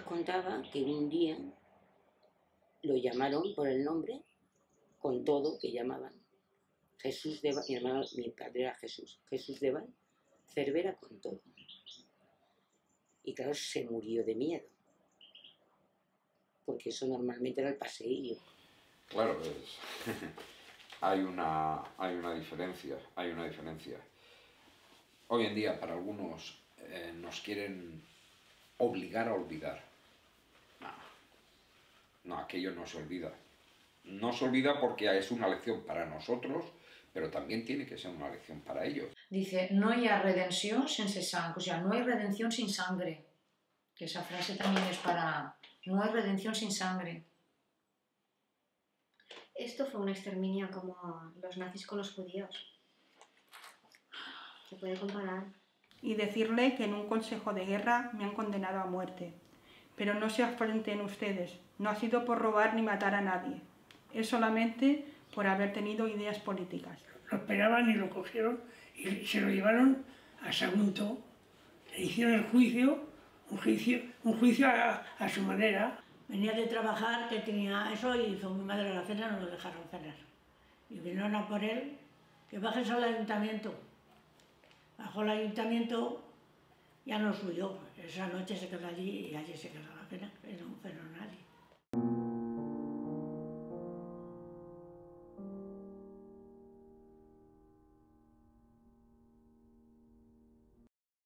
contaba que un día lo llamaron por el nombre, con todo que llamaban. Jesús de Val, mi padre era Jesús de Val, Cervera con todo. Y claro, se murió de miedo, porque eso normalmente era el paseillo. Claro, hay una diferencia, Hoy en día para algunos nos quieren obligar a olvidar. No, aquello no se olvida. No se olvida porque es una lección para nosotros, pero también tiene que ser una lección para ellos. Dice, no hay redención sense sang, o sea, no hay redención sin sangre. Que esa frase también es para... No hay redención sin sangre. Esto fue un exterminio como los nazis con los judíos. Se puede comparar. Y decirle que en un consejo de guerra me han condenado a muerte. Pero no se afrenten ustedes, no ha sido por robar ni matar a nadie. Es solamente por haber tenido ideas políticas. Lo esperaban y lo cogieron y se lo llevaron a Sagunto. Le hicieron el juicio, un juicio a su manera. Venía de trabajar, que tenía eso, y hizo mi madre la cena, no lo dejaron cenar. Y vinieron a por él, que bajes al ayuntamiento. Bajó al ayuntamiento, ya no subió. Esa noche se quedó allí y allí se quedó la cena, pero no nadie.